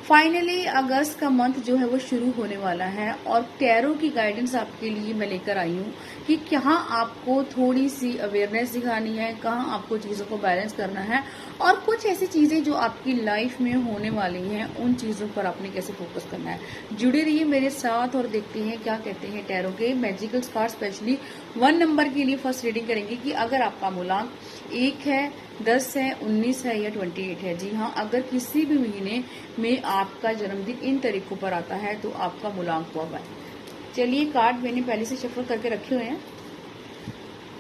Finally अगस्त का month जो है वो शुरू होने वाला है और टैरो की गाइडेंस आपके लिए मैं लेकर आई हूँ कि कहाँ आपको थोड़ी सी अवेयरनेस दिखानी है, कहाँ आपको चीज़ों को बैलेंस करना है और कुछ ऐसी चीज़ें जो आपकी लाइफ में होने वाली हैं उन चीज़ों पर आपने कैसे फोकस करना है। जुड़े रहिए मेरे साथ और देखते हैं क्या कहते हैं टैरो के मैजिकल कार्ड। स्पेशली 1 नंबर के लिए फर्स्ट रीडिंग करेंगे कि अगर आपका मूलांक 1 है, 10 है, 19 है या 28 है। जी हाँ, अगर किसी भी महीने में आपका जन्मदिन इन तारीखों पर आता है तो आपका मूलांक कब है। चलिए कार्ड मैंने पहले से शफल करके रखे हुए हैं।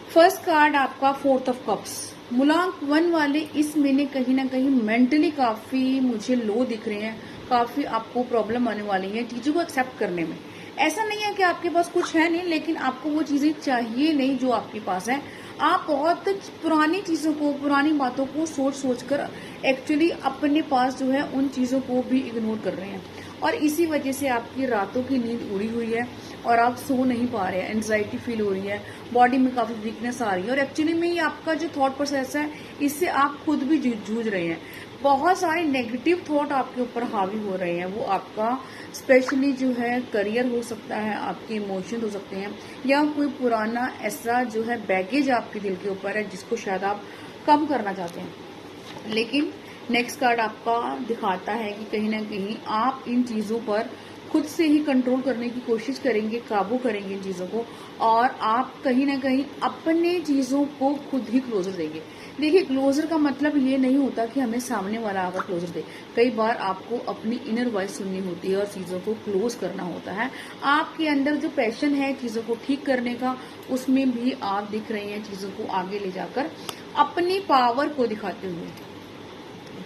फर्स्ट कार्ड आपका 4 ऑफ कप्स। मूलांक 1 वाले इस महीने कहीं ना कहीं मेंटली काफी मुझे लो दिख रहे हैं, काफी आपको प्रॉब्लम आने वाली है चीजों को एक्सेप्ट करने में। ऐसा नहीं है कि आपके पास कुछ है नहीं, लेकिन आपको वो चीजें चाहिए नहीं जो आपके पास है। आप बहुत पुरानी चीजों को, पुरानी बातों को सोच सोच कर एक्चुअली अपने पास जो है उन चीजों को भी इग्नोर कर रहे हैं और इसी वजह से आपकी रातों की नींद उड़ी हुई है और आप सो नहीं पा रहे हैं। एंजाइटी फील हो रही है, बॉडी में काफी वीकनेस आ रही है और एक्चुअली में ये आपका जो थॉट प्रोसेस है इससे आप खुद भी जूझ रहे हैं। बहुत सारे नेगेटिव थॉट आपके ऊपर हावी हो रहे हैं। वो आपका स्पेशली जो है करियर हो सकता है, आपके इमोशन हो सकते हैं या कोई पुराना ऐसा जो है बैगेज आपके दिल के ऊपर है जिसको शायद आप कम करना चाहते हैं। लेकिन नेक्स्ट कार्ड आपका दिखाता है कि कहीं ना कहीं आप इन चीजों पर खुद से ही कंट्रोल करने की कोशिश करेंगे, काबू करेंगे इन चीजों को और आप कहीं ना कहीं अपने चीजों को खुद ही क्लोजर देंगे। देखिए, क्लोजर का मतलब ये नहीं होता कि हमें सामने वाला आकर क्लोजर दे। कई बार आपको अपनी इनर वॉइस सुननी होती है और चीजों को क्लोज करना होता है। आपके अंदर जो पैशन है चीजों को ठीक करने का, उसमें भी आप दिख रहे हैं चीजों को आगे ले जाकर अपनी पावर को दिखाते हुए।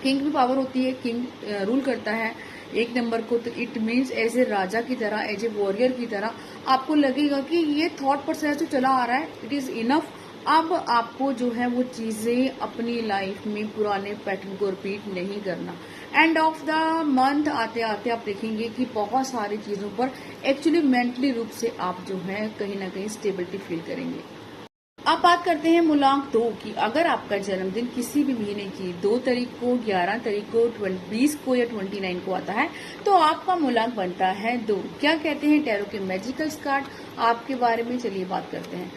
किंग भी पावर होती है, किंग रूल करता है 1 नंबर को, तो इट मीन्स एज ए राजा की तरह, एज ए वॉरियर की तरह आपको लगेगा कि ये थॉट प्रोसेस जो चला आ रहा है इट इज इनफ। अब आपको जो है वो चीजें अपनी लाइफ में पुराने पैटर्न को रिपीट नहीं करना। एंड ऑफ द मंथ आते आते आप देखेंगे कि बहुत सारी चीजों पर एक्चुअली मेंटली रूप से आप जो है कहीं ना कहीं स्टेबिलिटी फील करेंगे। अब बात करते हैं मूलांक 2 की। अगर आपका जन्मदिन किसी भी महीने की 2 तारीख को, 11 तारीख को, 20 को या 29 को आता है तो आपका मूलांक बनता है 2। क्या कहते हैं टैरो के मैजिकल कार्ड आपके बारे में, चलिए बात करते हैं।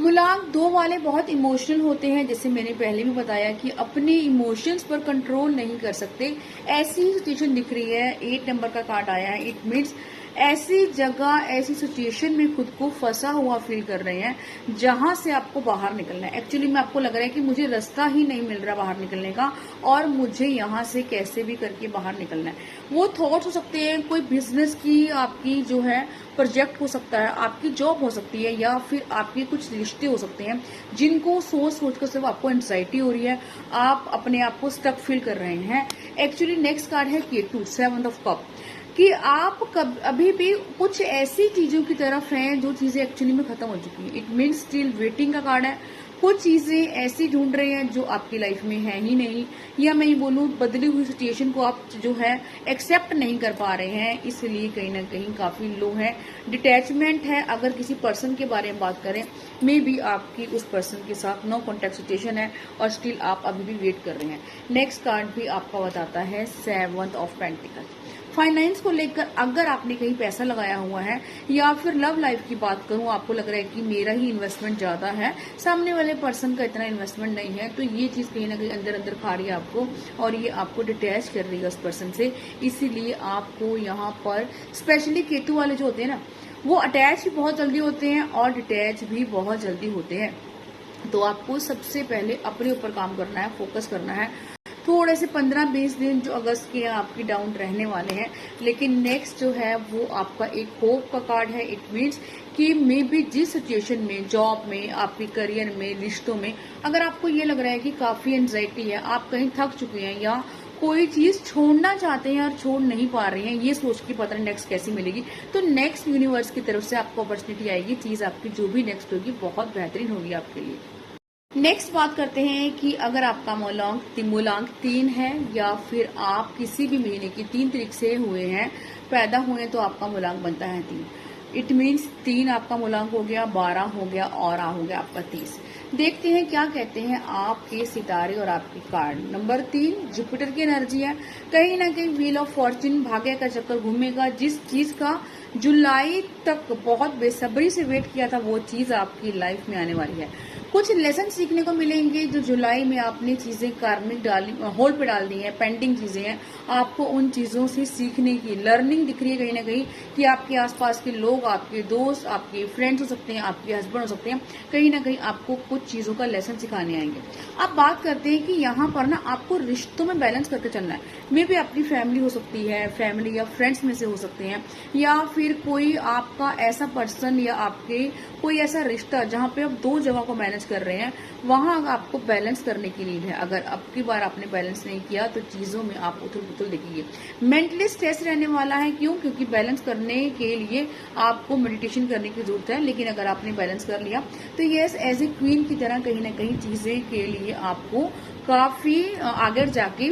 मूलांक 2 वाले बहुत इमोशनल होते हैं, जैसे मैंने पहले भी बताया कि अपने इमोशंस पर कंट्रोल नहीं कर सकते। ऐसी सिचुएशन दिख रही है। 8 नंबर का कार्ड आया है। इट मीन्स ऐसी जगह, ऐसी सिचुएशन में खुद को फंसा हुआ फील कर रहे हैं जहां से आपको बाहर निकलना है। एक्चुअली में आपको लग रहा है कि मुझे रास्ता ही नहीं मिल रहा बाहर निकलने का और मुझे यहां से कैसे भी करके बाहर निकलना है। वो थॉट्स हो सकते हैं, कोई बिजनेस की आपकी जो है प्रोजेक्ट हो सकता है, आपकी जॉब हो सकती है या फिर आपके कुछ रिश्ते हो सकते हैं जिनको सोच सोच कर सिर्फ आपको एंजाइटी हो रही है, आप अपने आप को स्टक फील कर रहे हैं। एक्चुअली नेक्स्ट कार्ड है केतु, 7 ऑफ कप, कि आप अभी भी कुछ ऐसी चीजों की तरफ हैं जो चीजें एक्चुअली में खत्म हो चुकी हैं। इट मीन्स स्टिल वेटिंग का कार्ड है। कुछ चीजें ऐसी ढूंढ रहे हैं जो आपकी लाइफ में है ही नहीं, या मैं ये बोलूं बदली हुई सिचुएशन को आप जो है एक्सेप्ट नहीं कर पा रहे हैं, इसलिए कहीं ना कहीं काफी लो है। डिटैचमेंट है। अगर किसी पर्सन के बारे में बात करें, मे बी आपकी उस पर्सन के साथ नो कॉन्टेक्ट सिचुएशन है और स्टिल आप अभी भी वेट कर रहे हैं। नेक्स्ट कार्ड भी आपका बताता है 7 ऑफ पेंटिकल। फाइनेंस को लेकर अगर आपने कहीं पैसा लगाया हुआ है या फिर लव लाइफ की बात करूं, आपको लग रहा है कि मेरा ही इन्वेस्टमेंट ज्यादा है, सामने वाले पर्सन का इतना इन्वेस्टमेंट नहीं है, तो ये चीज कहीं ना कहीं अंदर अंदर खा रही है आपको और ये आपको डिटैच कर रही है उस पर्सन से। इसीलिए आपको यहाँ पर स्पेशली केतु वाले जो होते हैं ना, वो अटैच भी बहुत जल्दी होते हैं और डिटैच भी बहुत जल्दी होते हैं। तो आपको सबसे पहले अपने ऊपर काम करना है, फोकस करना है। थोड़े से 15-20 दिन जो अगस्त के आपकी डाउन रहने वाले हैं, लेकिन नेक्स्ट जो है वो आपका एक होप का कार्ड है। इट मीन्स कि मे बी जिस सिचुएशन में, जॉब में, आपके करियर में, रिश्तों में, अगर आपको ये लग रहा है कि काफी एंजाइटी है, आप कहीं थक चुके हैं या कोई चीज छोड़ना चाहते हैं और छोड़ नहीं पा रहे हैं, ये सोच के पता नहीं नेक्स्ट कैसी मिलेगी, तो नेक्स्ट यूनिवर्स की तरफ से आपको अपॉर्चुनिटी आएगी। चीज आपकी जो भी नेक्स्ट होगी बहुत बेहतरीन होगी आपके लिए। नेक्स्ट बात करते हैं कि अगर आपका मूलांक 3 है या फिर आप किसी भी महीने की 3 तारीख से हुए हैं, पैदा हुए हैं, तो आपका मूलांक बनता है 3। इट मीन्स 3 आपका मूलांक हो गया, 12 हो गया और हो गया आपका 30। देखते हैं क्या कहते हैं आपके सितारे और आपके कार्ड। नंबर 3 जुपिटर की एनर्जी है। कहीं ना कहीं व्हील ऑफ फॉर्च्यून, भाग्य का चक्कर घूमेगा। जिस चीज का जुलाई तक बहुत बेसब्री से वेट किया था वो चीज आपकी लाइफ में आने वाली है। कुछ लेसन सीखने को मिलेंगे जो जुलाई में आपने चीजें कार्मिक डाली, होल्ड पे डाल दी हैं, पेंडिंग चीजें हैं, आपको उन चीजों से सीखने की लर्निंग दिख रही है कहीं ना कहीं कि आपके आसपास के लोग, आपके दोस्त, आपके फ्रेंड्स हो सकते हैं, आपके हस्बैंड हो सकते हैं, कहीं ना कहीं आपको कुछ चीजों का लेसन सिखाने आएंगे। अब बात करते हैं कि यहाँ पर ना आपको रिश्तों में बैलेंस करके चलना है। मे भी आपकी फैमिली हो सकती है, फैमिली या फ्रेंड्स में से हो सकते हैं, या फिर कोई आपका ऐसा पर्सन या आपके कोई ऐसा रिश्ता जहाँ पे आप 2 जगह को मैनेज कर रहे हैं, वहां आपको बैलेंस करने की नीड है। अगर अब की बार आपने बैलेंस नहीं किया तो चीजों में आप उथल पुथल देखिए। मेंटली स्ट्रेस रहने वाला है। क्यों? क्योंकि बैलेंस करने के लिए आपको मेडिटेशन करने की जरूरत है। लेकिन अगर आपने बैलेंस कर लिया तो यस, एज ए क्वीन की तरह कहीं ना कहीं चीजें के लिए आपको काफी आगे जाके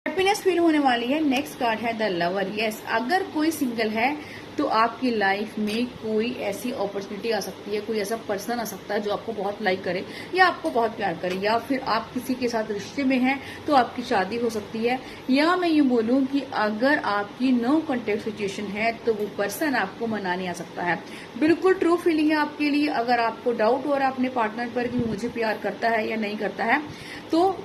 हैप्पीनेस फील होने वाली है। नेक्स्ट कार्ड है द लवर। यस, अगर कोई सिंगल है तो आपकी लाइफ में कोई ऐसी अपॉर्चुनिटी आ सकती है, कोई ऐसा पर्सन आ सकता है जो आपको बहुत लाइक करे या आपको बहुत प्यार करे, या फिर आप किसी के साथ रिश्ते में हैं तो आपकी शादी हो सकती है। या मैं ये बोलूं कि अगर आपकी नो कॉन्टेक्ट सिचुएशन है तो वो पर्सन आपको मनाने आ सकता है। बिल्कुल ट्रू फीलिंग है आपके लिए। अगर आपको डाउट हो रहा है अपने पार्टनर पर कि मुझे प्यार करता है या नहीं करता है, तो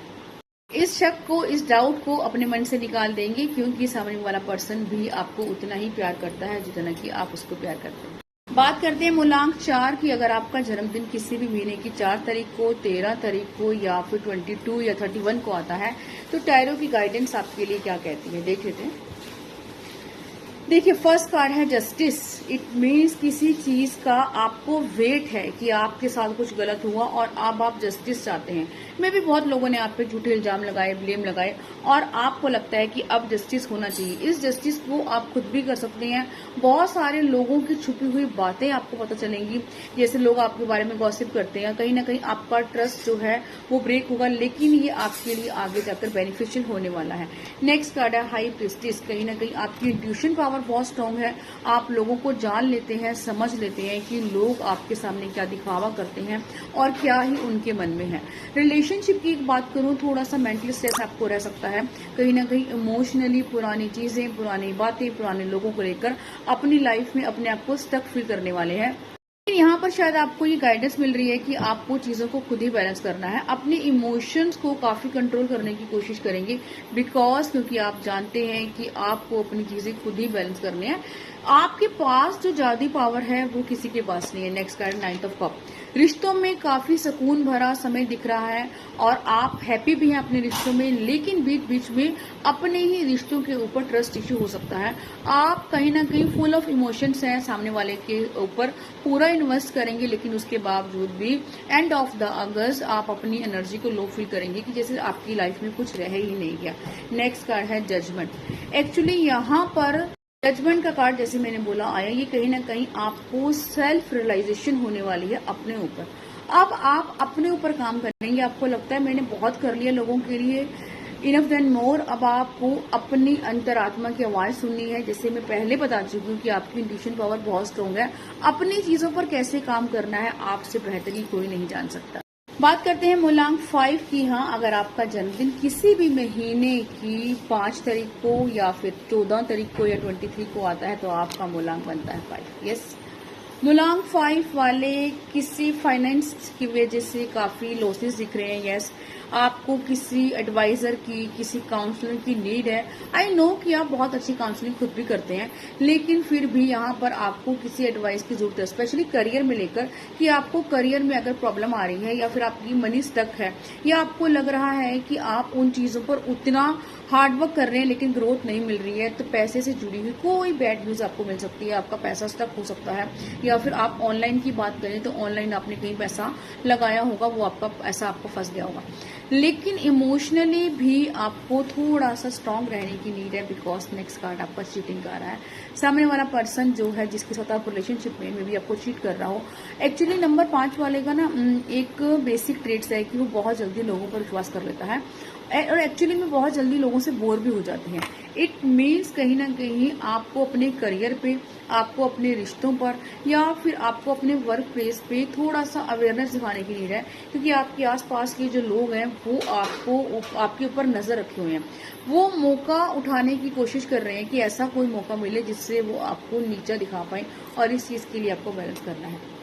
इस शक को, इस डाउट को अपने मन से निकाल देंगे, क्योंकि सामने वाला पर्सन भी आपको उतना ही प्यार करता है जितना कि आप उसको प्यार करते हैं। बात करते हैं मूलांक 4 की। अगर आपका जन्मदिन किसी भी महीने की 4 तारीख को, 13 तारीख को या फिर 22 या 31 को आता है तो टैरो की गाइडेंस आपके लिए क्या कहती है, देख लेते हैं। देखिए, फर्स्ट कार्ड है जस्टिस। इट मीन्स किसी चीज का आपको वेट है कि आपके साथ कुछ गलत हुआ और अब आप जस्टिस चाहते हैं। मैं भी बहुत लोगों ने आप पे झूठे इल्जाम लगाए, ब्लेम लगाए, और आपको लगता है कि अब जस्टिस होना चाहिए। इस जस्टिस को आप खुद भी कर सकते हैं। बहुत सारे लोगों की छुपी हुई बातें आपको पता चलेंगी, जैसे लोग आपके बारे में गॉसिप करते हैं। कहीं ना कहीं आपका ट्रस्ट जो है वो ब्रेक होगा, लेकिन ये आपके लिए आगे जाकर बेनिफिशियल होने वाला है। नेक्स्ट कार्ड है हाई प्रीस्टिस। कहीं ना कहीं आपकी इंट्यूशन पावर बहुत स्ट्रांग है। आप लोगों को जान लेते हैं, समझ लेते हैं कि लोग आपके सामने क्या दिखावा करते हैं और क्या ही उनके मन में है। रिलेशनशिप की एक बात करूं, थोड़ा सा मेंटल स्ट्रेस आपको रह सकता है। कहीं ना कहीं इमोशनली पुरानी चीजें, पुरानी बातें, पुराने लोगों को लेकर अपनी लाइफ में अपने आप को स्टक फील करने वाले हैं। यहाँ पर शायद आपको ये गाइडेंस मिल रही है कि आपको चीजों को खुद ही बैलेंस करना है। अपने इमोशंस को काफी कंट्रोल करने की कोशिश करेंगे, बिकॉज क्योंकि आप जानते हैं कि आपको अपनी चीजें खुद ही बैलेंस करनी है। आपके पास जो जादुई पावर है वो किसी के पास नहीं है। Next card 9 of cup. रिश्तों में काफी सुकून भरा समय दिख रहा है और आप हैप्पी भी हैं अपने रिश्तों में, लेकिन बीच बीच में अपने ही रिश्तों के ऊपर ट्रस्ट इश्यू हो सकता है। आप कहीं ना कहीं फुल ऑफ इमोशंस हैं, सामने वाले के ऊपर पूरा इन्वेस्ट करेंगे, लेकिन उसके बावजूद भी एंड ऑफ द अगस्त आप अपनी एनर्जी को लो फील करेंगे कि जैसे आपकी लाइफ में कुछ रह ही नहीं गया। नेक्स्ट कार्ड है जजमेंट। एक्चुअली यहाँ पर जजमेंट का कार्ड जैसे मैंने बोला आया, ये कहीं ना कहीं आपको सेल्फ रियलाइजेशन होने वाली है अपने ऊपर। अब आप अपने ऊपर काम करेंगे। आपको लगता है मैंने बहुत कर लिया लोगों के लिए, इनफ देन मोर। अब आपको अपनी अंतरात्मा की आवाज सुननी है। जैसे मैं पहले बता चुकी हूँ कि आपकी इंट्यूशन पावर बहुत स्ट्रांग है। अपनी चीजों पर कैसे काम करना है आपसे बेहतरीन कोई नहीं जान सकता। बात करते हैं मूलांक 5 की। हाँ, अगर आपका जन्मदिन किसी भी महीने की 5 तारीख को या फिर 14 तारीख को या 23 को आता है तो आपका मूलांक बनता है 5। यस, मूलांक 5 वाले किसी फाइनेंस की वजह से काफी लॉसेस दिख रहे हैं। यस, आपको किसी एडवाइजर की, किसी काउंसलर की नीड है। आई नो कि आप बहुत अच्छी काउंसलिंग खुद भी करते हैं, लेकिन फिर भी यहाँ पर आपको किसी एडवाइस की जरूरत है, स्पेशली करियर में लेकर, कि आपको करियर में अगर प्रॉब्लम आ रही है या फिर आपकी मनी स्टक है, या आपको लग रहा है कि आप उन चीजों पर उतना हार्डवर्क कर रहे हैं लेकिन ग्रोथ नहीं मिल रही है, तो पैसे से जुड़ी हुई कोई बैड न्यूज आपको मिल सकती है। आपका पैसा स्टक हो सकता है, या फिर आप ऑनलाइन की बात करें तो ऑनलाइन आपने कहीं पैसा लगाया होगा, वो आपका पैसा आपको फंस गया होगा। लेकिन इमोशनली भी आपको थोड़ा सा स्ट्रांग रहने की नीड है, बिकॉज नेक्स्ट कार्ड आपका चीटिंग का आ रहा है। सामने वाला पर्सन जो है जिसके साथ आप रिलेशनशिप में भी आपको चीट कर रहा हो। एक्चुअली नंबर 5 वाले का ना एक बेसिक ट्रेट्स है कि वो बहुत जल्दी लोगों पर विश्वास कर लेता है और एक्चुअली में बहुत जल्दी लोगों से बोर भी हो जाते हैं। इट मीन्स कहीं ना कहीं आपको अपने करियर पे, आपको अपने रिश्तों पर, या फिर आपको अपने वर्क प्लेस पे थोड़ा सा अवेयरनेस दिखाने की नीड है, क्योंकि आपके आसपास के जो लोग हैं वो आपके ऊपर नजर रखे हुए हैं। वो मौका उठाने की कोशिश कर रहे हैं कि ऐसा कोई मौका मिले जिससे वो आपको नीचा दिखा पाए, और इस चीज के लिए आपको बैलेंस करना है।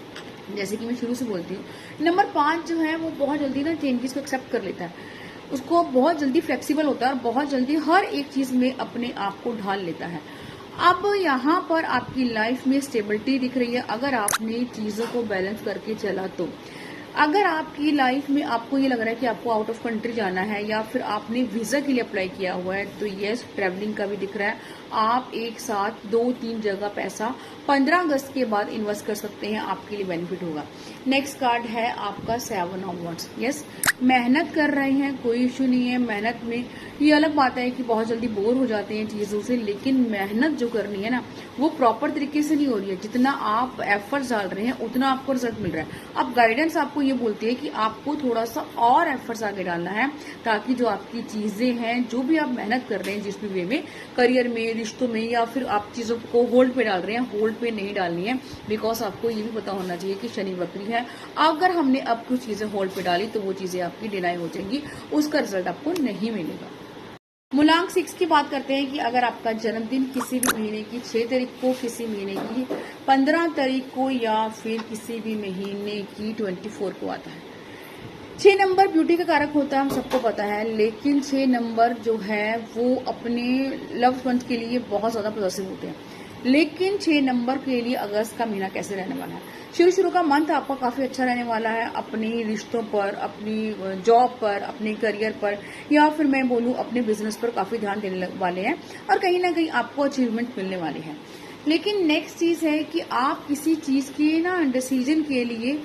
जैसे कि मैं शुरू से बोलती हूँ, नंबर 5 जो है वो बहुत जल्दी ना चेंजेस को एक्सेप्ट कर लेता है, उसको बहुत जल्दी फ्लेक्सिबल होता है और बहुत जल्दी हर एक चीज में अपने आप को ढाल लेता है। अब यहाँ पर आपकी लाइफ में स्टेबिलिटी दिख रही है अगर आपने चीजों को बैलेंस करके चला तो। अगर आपकी लाइफ में आपको ये लग रहा है कि आपको आउट ऑफ कंट्री जाना है, या फिर आपने वीजा के लिए अप्लाई किया हुआ है, तो यस, ट्रैवलिंग का भी दिख रहा है। आप एक साथ 2-3 जगह पैसा 15 अगस्त के बाद इन्वेस्ट कर सकते हैं, आपके लिए बेनिफिट होगा। नेक्स्ट कार्ड है आपका 7 ऑफ वांड्स। यस, मेहनत कर रहे हैं, कोई इशू नहीं है। मेहनत में ये अलग बात है कि बहुत जल्दी बोर हो जाते हैं चीजों से, लेकिन मेहनत जो करनी है ना वो प्रॉपर तरीके से नहीं हो रही है। जितना आप एफर्ट्स डाल रहे हैं उतना आपको रिजल्ट मिल रहा है। अब गाइडेंस आपको ये बोलती है कि आपको थोड़ा सा और एफर्ट्स आगे डालना है, ताकि जो आपकी चीजें हैं, जो भी आप मेहनत कर रहे हैं जिस भी वे में, करियर में, रिश्तों में, या फिर आप चीजों को होल्ड पे डाल रहे हैं, होल्ड पे नहीं डालनी है। बिकॉज आपको ये भी पता होना चाहिए कि शनि वक्री है। अगर हमने अब कुछ चीजें होल्ड पे डाली तो वो चीजें आपकी डिनाई हो जाएंगी, उसका रिजल्ट आपको नहीं मिलेगा। मूलांक 6 की बात करते हैं कि अगर आपका जन्मदिन किसी भी महीने की 6 तारीख को, किसी महीने की 15 तारीख को, या फिर किसी भी महीने की 24 को आता है। 6 नंबर ब्यूटी का कारक होता है, हम सबको पता है, लेकिन 6 नंबर जो है वो अपने लव वंस के लिए बहुत ज्यादा पॉजिटिव होते हैं। लेकिन 6 नंबर के लिए अगस्त का महीना कैसे रहने वाला है? शुरू का मंथ आपका काफी अच्छा रहने वाला है, अपने रिश्तों पर, अपनी जॉब पर, अपने करियर पर, या फिर मैं बोलूं अपने बिजनेस पर काफी ध्यान देने वाले हैं, और कहीं ना कहीं आपको अचीवमेंट मिलने वाली है। लेकिन नेक्स्ट चीज है कि आप किसी चीज के ना डिसीजन के लिए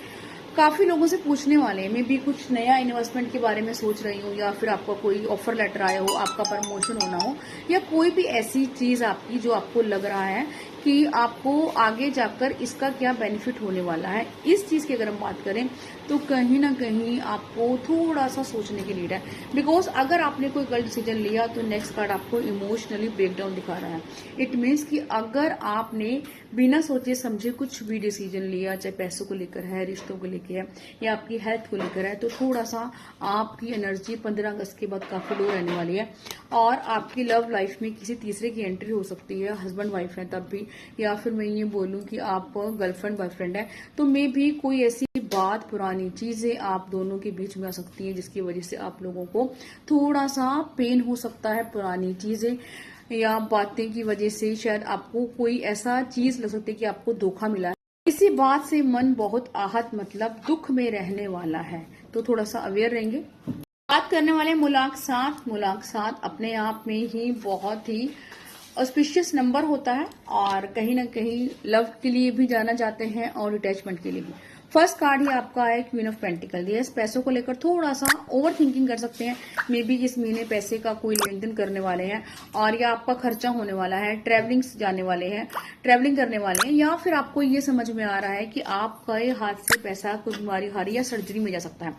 काफी लोगों से पूछने वाले हैं। मे भी कुछ नया इन्वेस्टमेंट के बारे में सोच रही हूँ, या फिर आपका कोई ऑफर लेटर आया हो, आपका प्रमोशन होना हो, या कोई भी ऐसी चीज आपकी जो आपको लग रहा है कि आपको आगे जाकर इसका क्या बेनिफिट होने वाला है। इस चीज की अगर हम बात करें तो कहीं ना कहीं आपको थोड़ा सा सोचने की नीड है। बिकॉज अगर आपने कोई गलत डिसीजन लिया तो नेक्स्ट कार्ड आपको इमोशनली ब्रेकडाउन दिखा रहा है। इट मीन्स कि अगर आपने बिना सोचे समझे कुछ भी डिसीजन लिया, चाहे पैसों को लेकर है, रिश्तों को लेकर है, या आपकी हेल्थ को लेकर है, तो थोड़ा सा आपकी एनर्जी 15 अगस्त के बाद काफी लो रहने वाली है। और आपकी लव लाइफ में किसी तीसरे की एंट्री हो सकती है, हस्बैंड वाइफ है तब भी, या फिर मैं ये बोलूं कि आप गर्लफ्रेंड बॉयफ्रेंड है, तो मे भी कोई ऐसी बात, पुरानी चीजें आप दोनों के बीच में आ सकती है, जिसकी वजह से आप लोगों को थोड़ा सा पेन हो सकता है। पुरानी चीजें या बातें की वजह से शायद आपको कोई ऐसा चीज लग सकती है कि आपको धोखा मिला है। इसी बात से मन बहुत आहत, मतलब दुख में रहने वाला है, तो थोड़ा सा अवेयर रहेंगे। बात करने वाले मूलांक 7। मूलांक 7 अपने आप में ही बहुत ही ऑस्पिशियस नंबर होता है, और कहीं ना कहीं लव के लिए भी जाना जाते हैं और अटैचमेंट के लिए भी। फर्स्ट कार्ड ही आपका है क्वीन ऑफ पेंटिकल। यस, पैसों को लेकर थोड़ा सा ओवर थिंकिंग कर सकते हैं। मे बी इस महीने पैसे का कोई लेन देन करने वाले हैं, और या आपका खर्चा होने वाला है, ट्रैवलिंग जाने वाले हैं, ट्रैवलिंग करने वाले हैं, या फिर आपको ये समझ में आ रहा है कि आपके हाथ से पैसा कोई बीमारी हारी या सर्जरी में जा सकता है,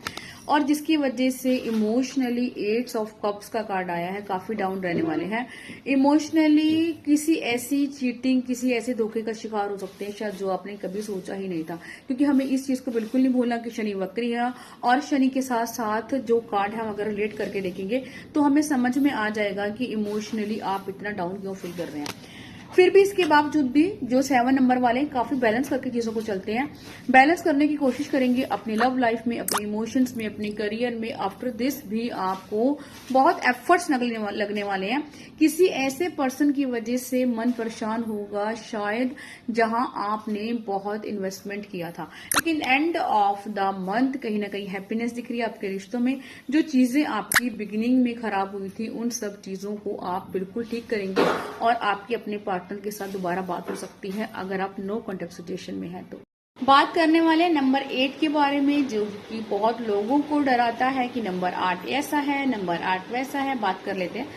और जिसकी वजह से इमोशनली 8 ऑफ कप्स का कार्ड आया है, काफी डाउन रहने वाले हैं। इमोशनली किसी ऐसी चीटिंग, किसी ऐसे धोखे का शिकार हो सकते हैं शायद जो आपने कभी सोचा ही नहीं था, क्योंकि हमें इस चीज को बिल्कुल नहीं भूलना कि शनि वक्री है, और शनि के साथ साथ जो कार्ड है हम अगर रिलेट करके देखेंगे तो हमें समझ में आ जाएगा कि इमोशनली आप इतना डाउन क्यों फील कर रहे हैं। फिर भी इसके बावजूद भी जो 7 नंबर वाले काफी बैलेंस करके चीजों को चलते हैं, बैलेंस करने की कोशिश करेंगे अपनी लव लाइफ में, अपने इमोशंस में, अपने करियर में। आफ्टर दिस भी आपको बहुत एफर्ट्स लगने वाले हैं। किसी ऐसे पर्सन की वजह से मन परेशान होगा शायद, जहां आपने बहुत इन्वेस्टमेंट किया था, लेकिन एंड ऑफ द मंथ कहीं ना कहीं हैप्पीनेस दिख रही है आपके रिश्तों में। जो चीजें आपकी बिगिनिंग में खराब हुई थी उन सब चीजों को आप बिल्कुल ठीक करेंगे, और आपकी अपने पार्टनर के साथ दोबारा बात हो सकती है अगर आप नो कॉन्टेक्ट सिचुएशन में है तो। बात करने वाले नंबर 8 के बारे में, जो कि बहुत लोगों को डराता है कि नंबर 8 ऐसा है, नंबर 8 वैसा है। बात कर लेते हैं।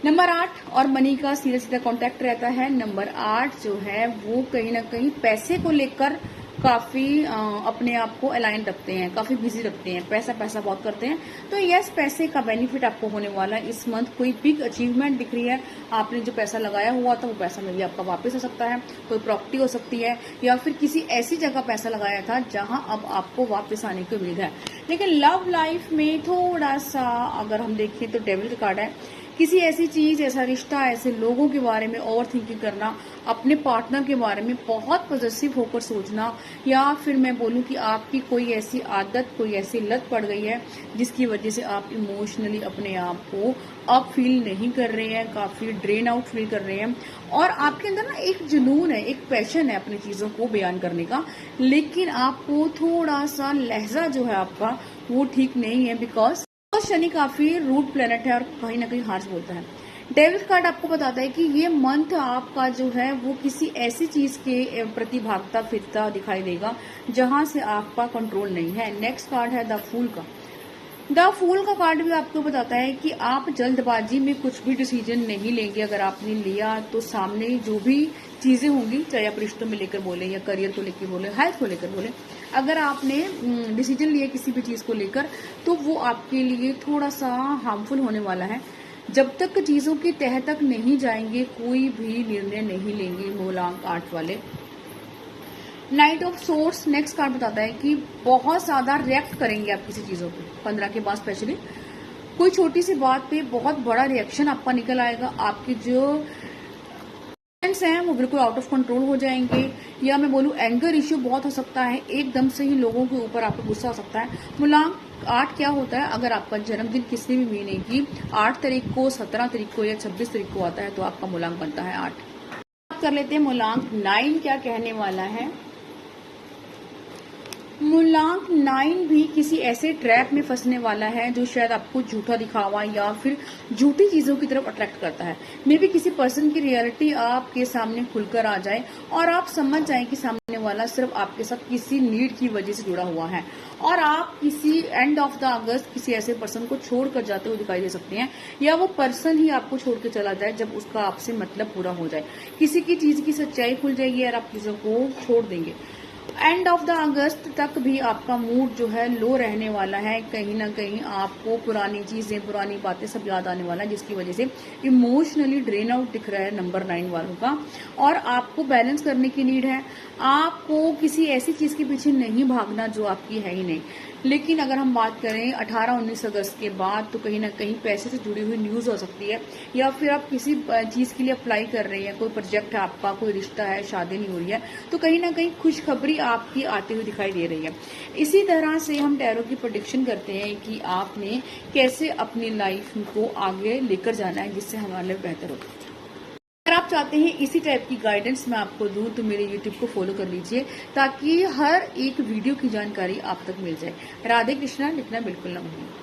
नंबर 8 और मनी का सीधा सीधा कॉन्टेक्ट रहता है। नंबर 8 जो है वो कहीं ना कहीं पैसे को लेकर काफ़ी अपने आप को अलाइन रखते हैं, काफ़ी बिजी रखते हैं, पैसा पैसा बहुत करते हैं। तो यस, पैसे का बेनिफिट आपको होने वाला है इस मंथ। कोई बिग अचीवमेंट दिख रही है, आपने जो पैसा लगाया हुआ था वो पैसा में भी आपका वापस आ सकता है। कोई प्रॉपर्टी हो सकती है या फिर किसी ऐसी जगह पैसा लगाया था जहां अब आपको वापस आने की उम्मीद है। लेकिन लव लाइफ में थोड़ा सा अगर हम देखें तो डेविल का कार्ड है। किसी ऐसी चीज, ऐसा रिश्ता, ऐसे लोगों के बारे में ओवर थिंकिंग करना, अपने पार्टनर के बारे में बहुत पॉजिटिव होकर सोचना, या फिर मैं बोलूं कि आपकी कोई ऐसी आदत, कोई ऐसी लत पड़ गई है जिसकी वजह से आप इमोशनली अपने आप को अब फील नहीं कर रहे हैं, काफी ड्रेन आउट फील कर रहे हैं। और आपके अंदर ना एक जुनून है, एक पैशन है अपनी चीजों को बयान करने का, लेकिन आपको थोड़ा सा लहजा जो है आपका वो ठीक नहीं है, बिकॉज शनि काफी रूट प्लेनेट है और कहीं ना कहीं हार्श बोलता है। डेविल कार्ड आपको बताता है कि ये मंथ आपका जो है वो किसी ऐसी चीज के प्रति भागता फिरता दिखाई देगा जहां से आपका कंट्रोल नहीं है। नेक्स्ट कार्ड है द फूल का। द फूल का कार्ड भी आपको बताता है कि आप जल्दबाजी में कुछ भी डिसीजन नहीं लेंगे। अगर आपने लिया तो सामने जो भी चीजें होंगी, चाहे आप रिश्तों में लेकर बोले या करियर को लेकर बोले, हेल्थ को लेकर बोले, अगर आपने डिसीजन लिया किसी भी चीज को लेकर तो वो आपके लिए थोड़ा सा हार्मफुल होने वाला है। जब तक चीजों की तह तक नहीं जाएंगे कोई भी निर्णय नहीं लेंगे। मूलांक 8 वाले। Night of source next card बताता है कि बहुत ज्यादा रिएक्ट करेंगे आप किसी चीजों पे 15 के बाद, स्पेशली कोई छोटी सी बात पे बहुत बड़ा रिएक्शन आपका निकल आएगा। आपके जो हैं वो बिल्कुल आउट ऑफ कंट्रोल हो जाएंगे, या मैं बोलूं एंगर इश्यू बहुत हो सकता है, एकदम से ही लोगों के ऊपर आपको गुस्सा हो सकता है। मूलांक 8 क्या होता है? अगर आपका जन्मदिन किसी भी महीने की 8 तारीख को, 17 तारीख को या 26 तारीख को आता है तो आपका मूलांक बनता है 8। बात कर लेते हैं मूलांक 9 क्या कहने वाला है। मूलांक 9 भी किसी ऐसे ट्रैप में फंसने वाला है जो शायद आपको झूठा दिखावा या फिर झूठी चीजों की तरफ अट्रैक्ट करता है। मे बी किसी पर्सन की रियलिटी आपके सामने खुलकर आ जाए और आप समझ जाएं कि सामने वाला सिर्फ आपके साथ किसी नीड की वजह से जुड़ा हुआ है, और आप किसी एंड ऑफ द अगस्त किसी ऐसे पर्सन को छोड़कर जाते हुए दिखाई दे सकते हैं, या वो पर्सन ही आपको छोड़ के चला जाए जब उसका आपसे मतलब पूरा हो जाए। किसी की चीज की सच्चाई खुल जाएगी और आप चीजों को छोड़ देंगे। एंड ऑफ द अगस्त तक भी आपका मूड जो है लो रहने वाला है। कहीं ना कहीं आपको पुरानी चीजें, पुरानी बातें सब याद आने वाला है, जिसकी वजह से इमोशनली ड्रेन आउट दिख रहा है नंबर 9 वालों का। और आपको बैलेंस करने की नीड है। आपको किसी ऐसी चीज के पीछे नहीं भागना जो आपकी है ही नहीं। लेकिन अगर हम बात करें 18-19 अगस्त के बाद तो कहीं ना कहीं पैसे से जुड़ी हुई न्यूज हो सकती है, या फिर आप किसी चीज के लिए अप्लाई कर रहे हैं, कोई प्रोजेक्ट है आपका, कोई रिश्ता है, शादी नहीं हो रही है, तो कहीं ना कहीं खुशखबरी आपकी आती हुई दिखाई दे रही है। इसी तरह से हम टैरो की प्रेडिक्शन करते हैं कि आपने कैसे अपनी लाइफ को आगे लेकर जाना है जिससे हमारे लिए बेहतर हो। अगर आप चाहते हैं इसी टाइप की गाइडेंस मैं आपको दूं तो मेरे YouTube को फॉलो कर लीजिए ताकि हर एक वीडियो की जानकारी आप तक मिल जाए। राधे कृष्णा लिखना बिल्कुल ना भूलें।